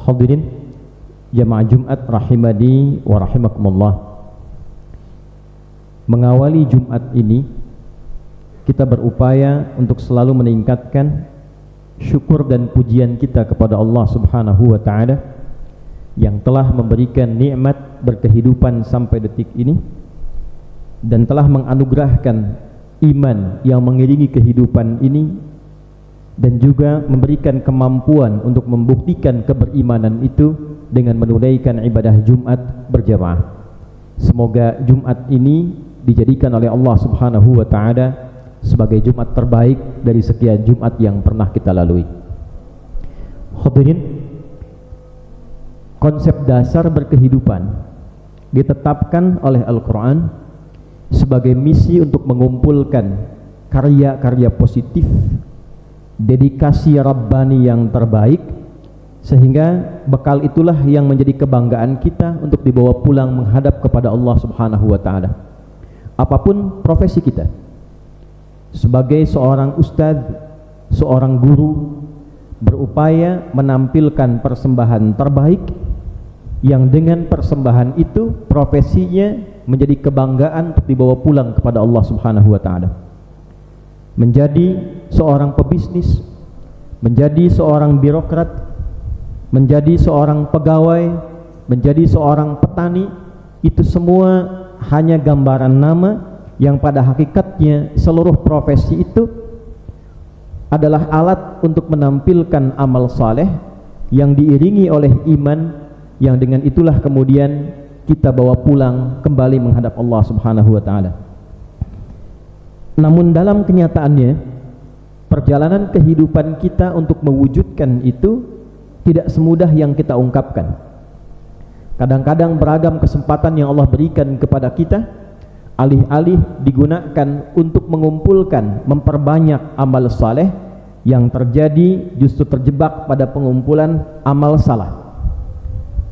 Hadirin jamaah Jumat rahimani wa rahimakumullah. Mengawali Jumat ini kita berupaya untuk selalu meningkatkan syukur dan pujian kita kepada Allah Subhanahu wa taala yang telah memberikan nikmat berkehidupan sampai detik ini dan telah menganugerahkan iman yang mengiringi kehidupan ini dan juga memberikan kemampuan untuk membuktikan keberimanan itu dengan menunaikan ibadah Jumat berjamaah. Semoga Jumat ini dijadikan oleh Allah Subhanahu wa taala sebagai Jumat terbaik dari sekian Jumat yang pernah kita lalui. Hadirin, konsep dasar berkehidupan ditetapkan oleh Al-Quran sebagai misi untuk mengumpulkan karya-karya positif, dedikasi Rabbani yang terbaik, sehingga bekal itulah yang menjadi kebanggaan kita untuk dibawa pulang menghadap kepada Allah Subhanahu wa taala. Apapun profesi kita, sebagai seorang ustadz, seorang guru, berupaya menampilkan persembahan terbaik yang dengan persembahan itu profesinya menjadi kebanggaan untuk dibawa pulang kepada Allah Subhanahu wa taala. Menjadi seorang pebisnis, menjadi seorang birokrat, menjadi seorang pegawai, menjadi seorang petani, itu semua hanya gambaran nama yang pada hakikatnya seluruh profesi itu adalah alat untuk menampilkan amal saleh yang diiringi oleh iman, yang dengan itulah kemudian kita bawa pulang kembali menghadap Allah Subhanahu wa taala. Namun dalam kenyataannya perjalanan kehidupan kita untuk mewujudkan itu tidak semudah yang kita ungkapkan. Kadang-kadang beragam kesempatan yang Allah berikan kepada kita alih-alih digunakan untuk mengumpulkan, memperbanyak amal saleh, yang terjadi justru terjebak pada pengumpulan amal salah.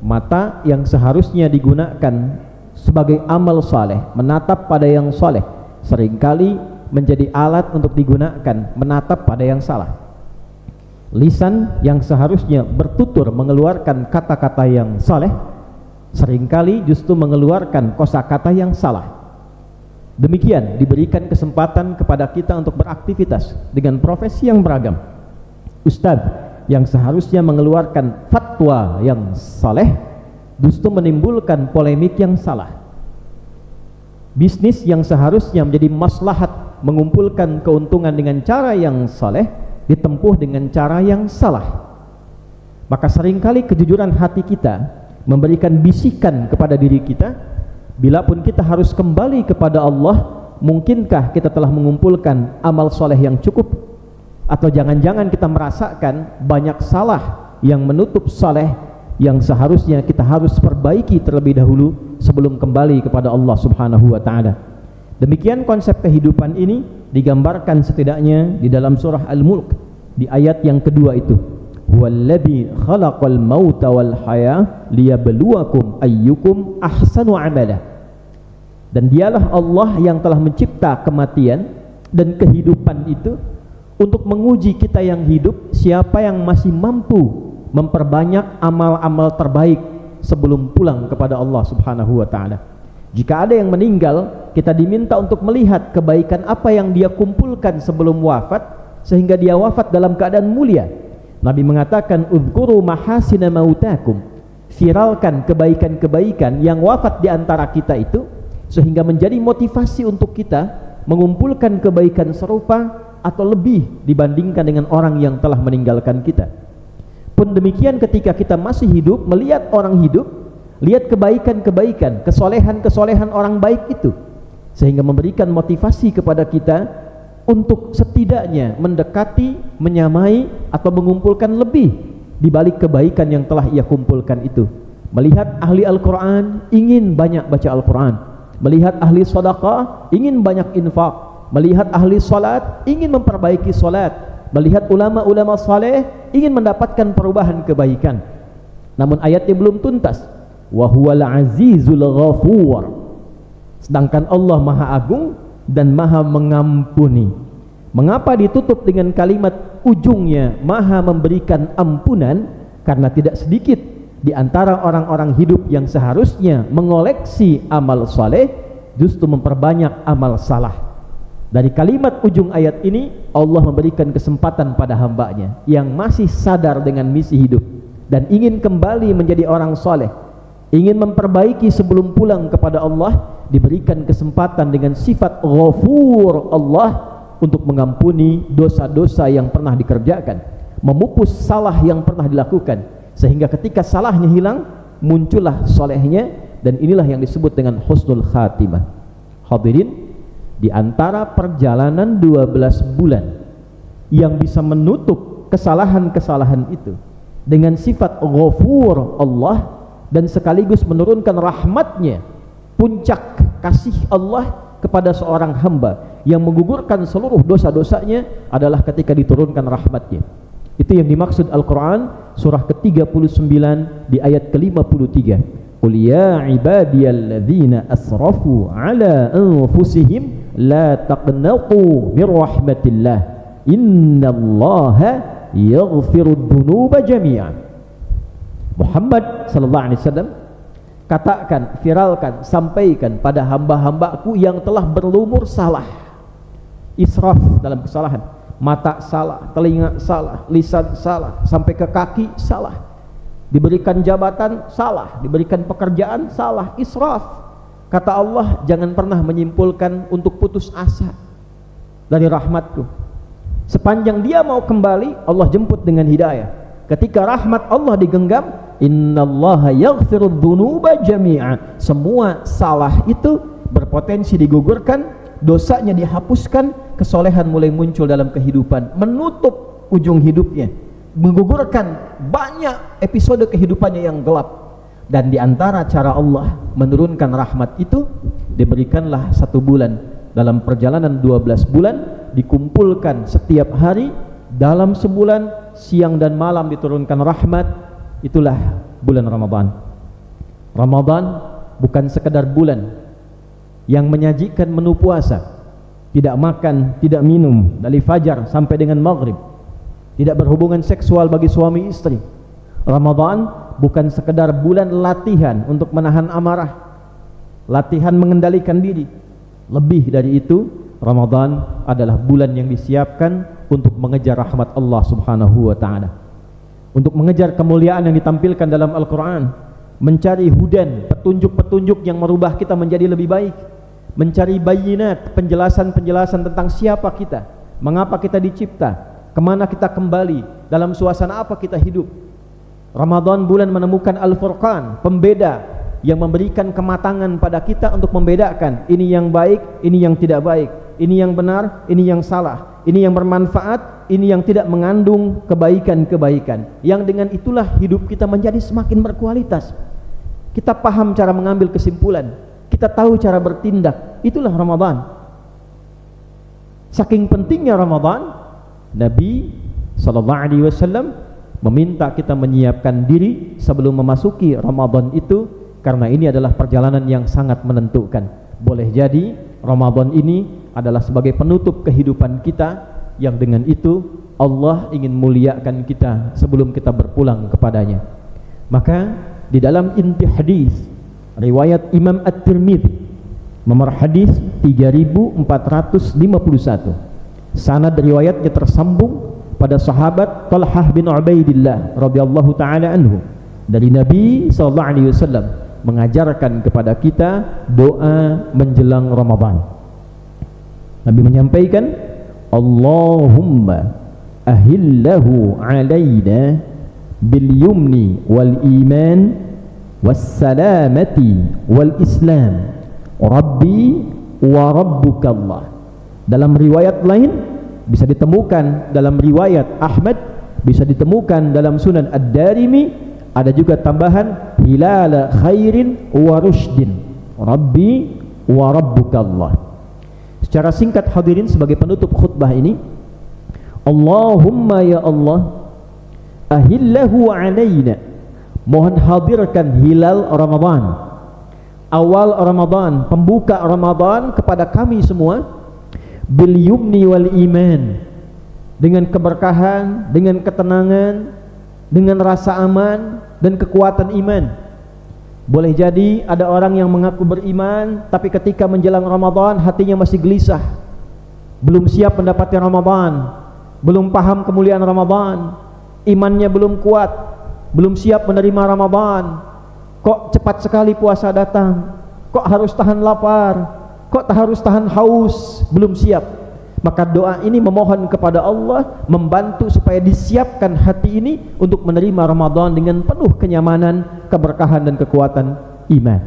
Mata yang seharusnya digunakan sebagai amal saleh, menatap pada yang saleh, seringkali menjadi alat untuk digunakan menatap pada yang salah. Lisan yang seharusnya bertutur mengeluarkan kata-kata yang saleh, seringkali justru mengeluarkan kosakata yang salah. Demikian diberikan kesempatan kepada kita untuk beraktivitas dengan profesi yang beragam. Ustadz yang seharusnya mengeluarkan fatwa yang saleh justru menimbulkan polemik yang salah. Bisnis yang seharusnya menjadi maslahat mengumpulkan keuntungan dengan cara yang saleh ditempuh dengan cara yang salah. Maka seringkali kejujuran hati kita memberikan bisikan kepada diri kita, bila pun kita harus kembali kepada Allah, mungkinkah kita telah mengumpulkan amal soleh yang cukup? Atau jangan-jangan kita merasakan banyak salah yang menutup soleh yang seharusnya kita harus perbaiki terlebih dahulu sebelum kembali kepada Allah Subhanahu wa taala. Demikian konsep kehidupan ini digambarkan setidaknya di dalam surah Al-Mulk di ayat yang kedua itu. Huwallazi khalaqal mauta wal haya liyabluwakum ayyukum ahsanu amala. Dan dialah Allah yang telah mencipta kematian dan kehidupan itu untuk menguji kita yang hidup, siapa yang masih mampu memperbanyak amal-amal terbaik sebelum pulang kepada Allah Subhanahu wa taala. Jika ada yang meninggal, kita diminta untuk melihat kebaikan apa yang dia kumpulkan sebelum wafat sehingga dia wafat dalam keadaan mulia. Nabi mengatakan, "Udzkuru mahasina mautakum." Viralkan kebaikan-kebaikan yang wafat di antara kita itu sehingga menjadi motivasi untuk kita mengumpulkan kebaikan serupa atau lebih dibandingkan dengan orang yang telah meninggalkan kita. Pun demikian ketika kita masih hidup, melihat orang hidup, lihat kebaikan-kebaikan, kesolehan-kesolehan orang baik itu, sehingga memberikan motivasi kepada kita untuk setidaknya mendekati, menyamai atau mengumpulkan lebih di balik kebaikan yang telah ia kumpulkan itu. Melihat ahli Al-Quran, ingin banyak baca Al-Quran. Melihat ahli sedekah, ingin banyak infak. Melihat ahli salat, ingin memperbaiki salat. Melihat ulama-ulama saleh, ingin mendapatkan perubahan kebaikan. Namun ayatnya belum tuntas. Wa huwal azizul ghafur. Sedangkan Allah Maha Agung dan Maha Mengampuni. Mengapa ditutup dengan kalimat ujungnya Maha memberikan ampunan? karena tidak sedikit di antara orang-orang hidup yang seharusnya mengoleksi amal saleh justru memperbanyak amal salah. Dari kalimat ujung ayat ini Allah memberikan kesempatan pada hambanya yang masih sadar dengan misi hidup dan ingin kembali menjadi orang saleh, ingin memperbaiki sebelum pulang kepada Allah, diberikan kesempatan dengan sifat Ghafur Allah untuk mengampuni dosa-dosa yang pernah dikerjakan, memupus salah yang pernah dilakukan, sehingga ketika salahnya hilang muncullah solehnya, dan inilah yang disebut dengan husnul khatimah. Hadirin, di antara perjalanan 12 bulan yang bisa menutup kesalahan-kesalahan itu dengan sifat Ghafur Allah dan sekaligus menurunkan rahmatnya, puncak kasih Allah kepada seorang hamba yang menggugurkan seluruh dosa-dosanya adalah ketika diturunkan rahmatnya. Itu yang dimaksud Al-Quran surah ke-39 di ayat ke-53. Qul ya ibadiyalladzina asrafu ala anfusihim la taqnatu min rahmatillah innallaha yaghfirud dzunuba jami'an. Muhammad sallallahu alaihi wasallam katakan, viralkan, sampaikan pada hamba-hambaku yang telah berlumur salah, israf dalam kesalahan, mata salah, telinga salah, lisan salah, sampai ke kaki salah, diberikan jabatan salah, diberikan pekerjaan salah, israf. Kata Allah, jangan pernah menyimpulkan untuk putus asa dari rahmatku. Sepanjang dia mau kembali, Allah jemput dengan hidayah. Ketika rahmat Allah digenggam, innallaha yaghfirudz dzunuba jami'a, semua salah itu berpotensi digugurkan, dosanya dihapuskan, kesolehan mulai muncul dalam kehidupan, menutup ujung hidupnya, menggugurkan banyak episode kehidupannya yang gelap. Dan di antara cara Allah menurunkan rahmat itu, diberikanlah 1 bulan dalam perjalanan 12 bulan, dikumpulkan setiap hari dalam sebulan, siang dan malam diturunkan rahmat. Itulah bulan Ramadan. Ramadan bukan sekedar bulan yang menyajikan menu puasa, tidak makan, tidak minum dari fajar sampai dengan maghrib, tidak berhubungan seksual bagi suami istri. Ramadan bukan sekedar bulan latihan untuk menahan amarah, latihan mengendalikan diri. Lebih dari itu, Ramadan adalah bulan yang disiapkan untuk mengejar rahmat Allah subhanahu wa ta'ala, untuk mengejar kemuliaan yang ditampilkan dalam Al-Quran, mencari hudan, petunjuk-petunjuk yang merubah kita menjadi lebih baik, mencari bayinat, penjelasan-penjelasan tentang siapa kita, mengapa kita dicipta, kemana kita kembali, dalam suasana apa kita hidup. Ramadan bulan menemukan Al-Furqan, pembeda yang memberikan kematangan pada kita untuk membedakan ini yang baik, ini yang tidak baik, ini yang benar, ini yang salah, ini yang bermanfaat, ini yang tidak mengandung kebaikan-kebaikan, yang dengan itulah hidup kita menjadi semakin berkualitas. Kita paham cara mengambil kesimpulan, kita tahu cara bertindak. Itulah Ramadan. Saking pentingnya Ramadan, Nabi SAW meminta kita menyiapkan diri sebelum memasuki Ramadan itu, karena ini adalah perjalanan yang sangat menentukan. Boleh jadi Ramadan ini adalah sebagai penutup kehidupan kita, yang dengan itu Allah ingin muliakan kita sebelum kita berpulang kepadanya. Maka di dalam inti hadis riwayat Imam At-Tirmidzi nomor hadis 3451, sanad riwayatnya tersambung pada sahabat Talhah bin Ubaidillah radhiyallahu taala anhu, dari Nabi sallallahu alaihi wasallam mengajarkan kepada kita doa menjelang Ramadan. Nabi menyampaikan, Allahumma ahillahu alaina bil yumni wal iman was salamati wal islam rabbi wa rabbukallah. Dalam riwayat lain bisa ditemukan dalam riwayat Ahmad, bisa ditemukan dalam Sunan Ad-Darimi, ada juga tambahan hilala khairin wa rushdin rabbi wa rabbukallah. Secara singkat hadirin, sebagai penutup khutbah ini, Allahumma ya Allah ahillahu alaina, mohon hadirkan hilal Ramadan, awal Ramadan, pembuka Ramadan kepada kami semua, bil yumni wal iman, dengan keberkahan, dengan ketenangan, dengan rasa aman dan kekuatan iman. Boleh jadi ada orang yang mengaku beriman, tapi ketika menjelang Ramadan hatinya masih gelisah, belum siap mendapati Ramadan, belum paham kemuliaan Ramadan, imannya belum kuat, belum siap menerima Ramadan. Kok cepat sekali puasa datang, kok harus tahan lapar, kok harus tahan haus, belum siap. Maka doa ini memohon kepada Allah membantu supaya disiapkan hati ini untuk menerima Ramadan dengan penuh kenyamanan, keberkahan dan kekuatan iman.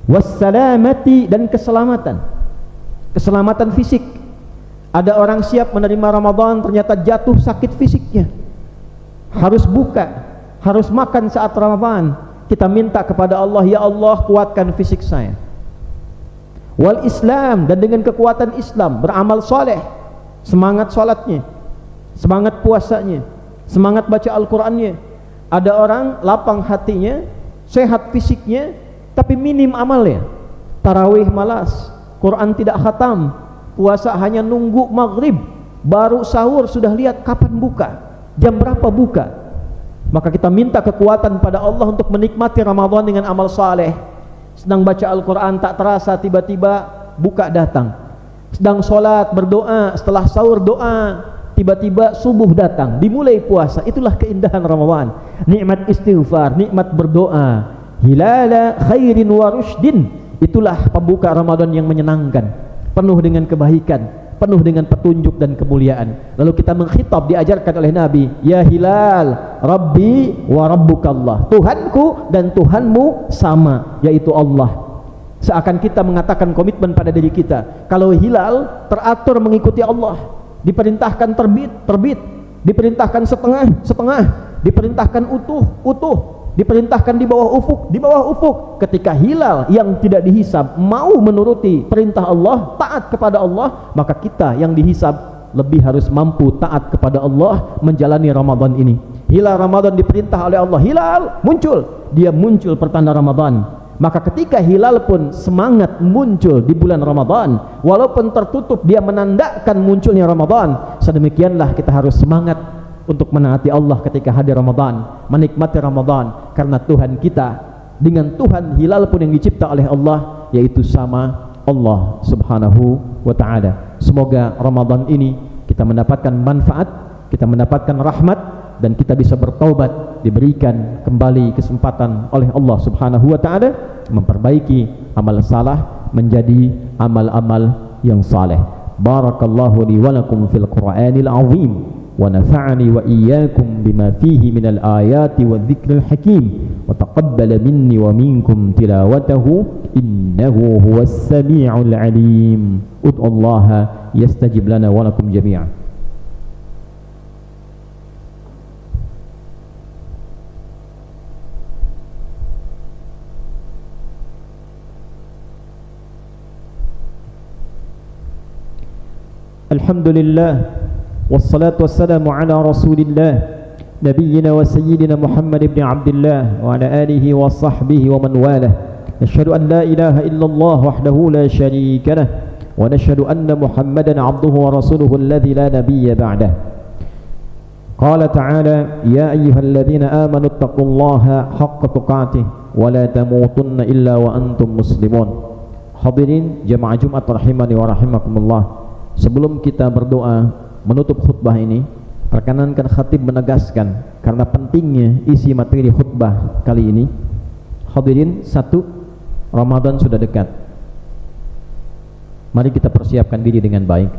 Wassalamati, dan keselamatan. Keselamatan fisik. Ada orang siap menerima Ramadan ternyata jatuh sakit fisiknya, harus buka, harus makan saat Ramadan. Kita minta kepada Allah, ya Allah kuatkan fisik saya. Wal Islam, dan dengan kekuatan Islam beramal soleh, semangat salatnya, semangat puasanya, semangat baca Al-Qur'annya. Ada orang lapang hatinya, sehat fisiknya, tapi minim amalnya. Tarawih malas, Quran tidak khatam, puasa hanya nunggu maghrib, baru sahur sudah lihat kapan buka, jam berapa buka. Maka kita minta kekuatan pada Allah untuk menikmati Ramadan dengan amal saleh. Sedang baca Al-Quran tak terasa tiba-tiba buka datang. Sedang sholat berdoa, setelah sahur doa, tiba-tiba subuh datang, dimulai puasa. Itulah keindahan Ramadan. Nikmat istighfar, nikmat berdoa. Hilala khairin wa rushdin. Itulah pembuka Ramadan yang menyenangkan, penuh dengan kebaikan, penuh dengan petunjuk dan kemuliaan. Lalu kita mengkhitab, diajarkan oleh Nabi, ya Hilal, Rabbi wa Rabbukallah, Tuhanku dan Tuhanmu sama, yaitu Allah. Seakan kita mengatakan komitmen pada diri kita. Kalau hilal teratur mengikuti Allah, diperintahkan terbit, diperintahkan setengah, diperintahkan utuh, diperintahkan di bawah ufuk. Ketika hilal yang tidak dihisab mau menuruti perintah Allah, taat kepada Allah, maka kita yang dihisab lebih harus mampu taat kepada Allah menjalani Ramadan ini. Hilal Ramadan diperintah oleh Allah, hilal muncul, dia muncul pertanda Ramadan. Maka ketika hilal pun semangat muncul di bulan Ramadan, walaupun tertutup dia menandakan munculnya Ramadan. Sedemikianlah kita harus semangat untuk menaati Allah ketika hadir Ramadan, menikmati Ramadan, karena Tuhan kita dengan Tuhan hilal pun yang dicipta oleh Allah, yaitu sama Allah Subhanahu wa ta'ala. Semoga Ramadan ini kita mendapatkan manfaat, kita mendapatkan rahmat, dan kita bisa bertaubat, diberikan kembali kesempatan oleh Allah Subhanahu wa ta'ala memperbaiki amal salah menjadi amal-amal yang saleh. Barakallahu li wa lakum fil Qur'anil azim, wa nafa'ani wa iyyakum bima fihi minal ayati wa dzikril hakim, wa taqabbala minni wa minkum tilawatahu innahu huwas sami'ul alim. Ud'ullaha yastajib lana wa lakum jami'an. Alhamdulillah, wassalatu wassalamu ala rasulillah nabiyyina wa sayyidina Muhammad ibn Abdullah wa ala alihi wa sahbihi wa man walah. Nashhadu an la ilaha illallah wahdahu la sharika lah, wa nashhadu anna Muhammadan abduhu wa rasuluhu alladhi la nabiyya ba'dah. Qala ta'ala, ya ayyuhalladzina amanu ittaqullaha haqqa tuqatih wa la tamutunna illa wa antum muslimun. Hadirin jamaah Jumat rahimani wa rahimakumullah. Sebelum kita berdoa menutup khutbah ini, perkenankan khatib menegaskan karena pentingnya isi materi khutbah kali ini. Hadirin, satu, Ramadan sudah dekat. Mari kita persiapkan diri dengan baik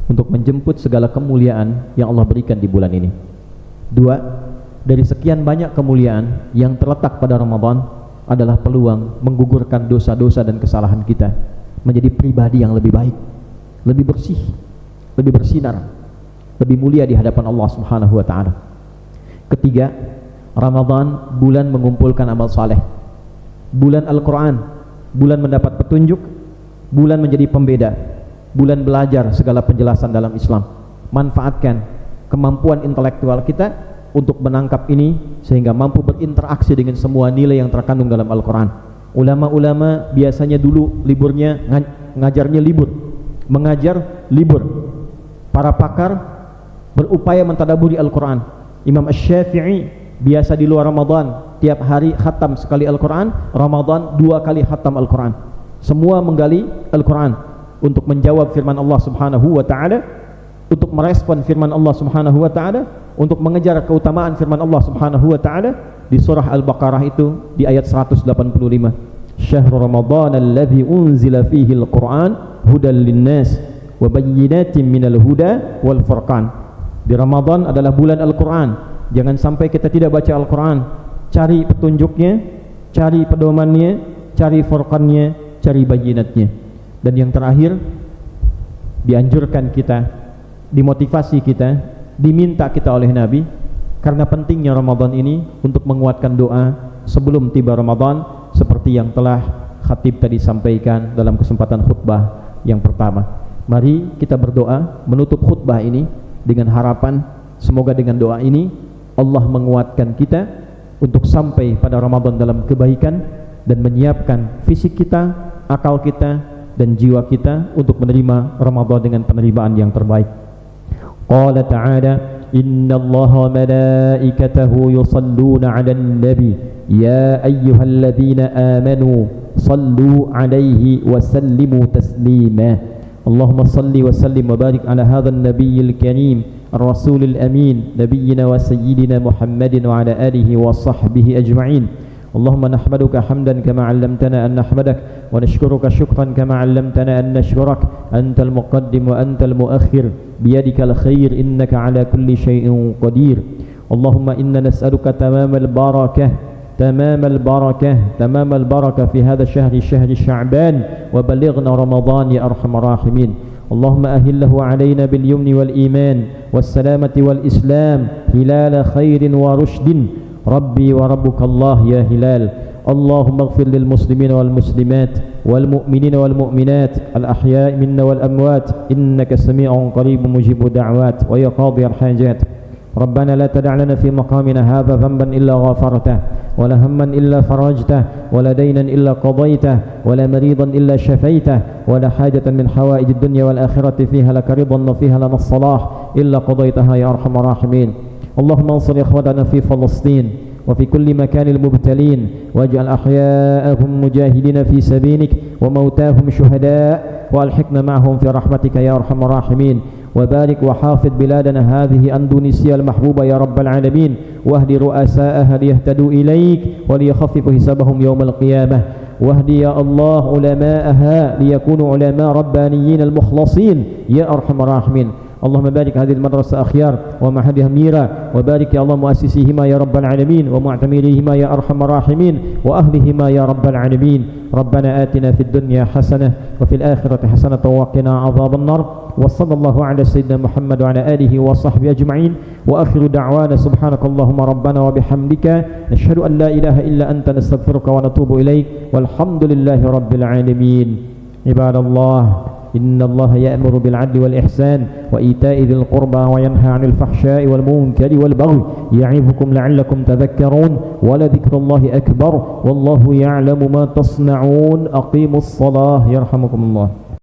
untuk menjemput segala kemuliaan yang Allah berikan di bulan ini. Dua, dari sekian banyak kemuliaan yang terletak pada Ramadan adalah peluang menggugurkan dosa-dosa dan kesalahan kita menjadi pribadi yang lebih baik, lebih bersih, lebih bersinar, lebih mulia di hadapan Allah Subhanahu wa ta'ala. Ketiga, Ramadan bulan mengumpulkan amal saleh, bulan Al-Quran, bulan mendapat petunjuk, bulan menjadi pembeda, bulan belajar segala penjelasan dalam Islam. Manfaatkan kemampuan intelektual kita untuk menangkap ini sehingga mampu berinteraksi dengan semua nilai yang terkandung dalam Al-Quran. Ulama-ulama biasanya dulu liburnya ngajarnya libur, mengajar libur. Para pakar berupaya mentadaburi Al-Quran. Imam Asy-Syafi'i biasa di luar Ramadan tiap hari khatam sekali Al-Quran, Ramadan 2 kali khatam Al-Quran. Semua menggali Al-Quran untuk menjawab firman Allah Subhanahu wa taala, untuk merespon firman Allah Subhanahu wa taala, untuk mengejar keutamaan firman Allah Subhanahu wa taala. Di surah Al-Baqarah itu di ayat 185, Syahrul Ramadan alladzi unzila fihi al-Qur'an hudal linnas wa bayyinatin minal huda wal furqan. Di Ramadan adalah bulan Al-Quran. Jangan sampai kita tidak baca Al-Quran. Cari petunjuknya, cari pedomannya, cari furqannya, cari bayyinatnya. Dan yang terakhir, dianjurkan kita, dimotivasi kita, diminta kita oleh Nabi, karena pentingnya Ramadan ini untuk menguatkan doa sebelum tiba Ramadan, seperti yang telah khatib tadi sampaikan dalam kesempatan khutbah yang pertama. Mari kita berdoa menutup khutbah ini dengan harapan semoga dengan doa ini Allah menguatkan kita untuk sampai pada Ramadan dalam kebaikan dan menyiapkan fisik kita, akal kita, dan jiwa kita untuk menerima Ramadan dengan penerimaan yang terbaik. Qala ta'ala, inna allaha malaikatahu yusalluna 'alan nabi ya ayyuhalladzina amanu sallu 'alaihi wa sallimu taslima. Allahumma salli wa sallim wa barik ala hadzal nabiyil karim ar-rasulil amin nabiyyina wa sayyidina Muhammadin wa ala alihi wa sahbihi ajma'in. اللهم نحمدك حمدا كما علمتنا أن نحمدك ونشكرك شكرا كما علمتنا أن نشكرك أنت المقدم وأنت المؤخر بيدك الخير إنك على كل شيء قدير. اللهم إنا نسألك تمام البركة في هذا الشهر شهر شعبان وبلغنا رمضان يا أرحم الراحمين. اللهم أهله علينا باليمن والإيمان والسلامة والإسلام هلال خير ورشد. ربي وربك الله يا هلال. اللهم اغفر للمسلمين والمسلمات والمؤمنين والمؤمنات الأحياء منا والأموات إنك سميع قريب مجيب الدعوات ويا قاضي الحاجات. ربنا لا تدع لنا في مقامنا هذا ذنبا إلا غفرته ولا هما إلا فرجته ولا دينا إلا قضيته ولا مريضا إلا شفيته ولا حاجة من حوائج الدنيا والآخرة فيها لك رضا وفيها لنا الصلاح إلا قضيتها يا أرحم الراحمين. اللهم انصر إخوتنا في فلسطين وفي كل مكان المبتلين واجعل أحياءهم مجاهدين في سبيلك وموتاهم شهداء وألحقنا معهم في رحمتك يا أرحم الراحمين. وبارك وحافظ بلادنا هذه أندونيسيا المحبوبة يا رب العالمين واهد رؤساءها ليهتدوا إليك وليخفف حسابهم يوم القيامة. واهد يا الله علماءها ليكونوا علماء ربانيين المخلصين يا أرحم الراحمين. اللهم بارك هذه المدرسة أخيار ومعهدها ميرا وبارك يا الله مؤسسيهما يا رب العالمين ومعتمريهما يا أرحم الراحمين وأهلهما يا رب العالمين. ربنا آتنا في الدنيا حسنة وفي الآخرة حسنة وقنا عذاب النار. وصلى الله على سيدنا محمد وعلى آله وصحبه أجمعين وآخر دعوانا سبحانك اللهم ربنا وبحمدك نشهد أن لا إله إلا أنت نستغفرك ونتوب إليك والحمد لله رب العالمين. عباد الله إن الله يأمر بالعدل والإحسان وإيتاء ذي القربى وينهى عن الفحشاء والمنكر والبغي يعظكم لعلكم تذكرون ولذكر الله أكبر والله يعلم ما تصنعون. أقيموا الصلاة يرحمكم الله.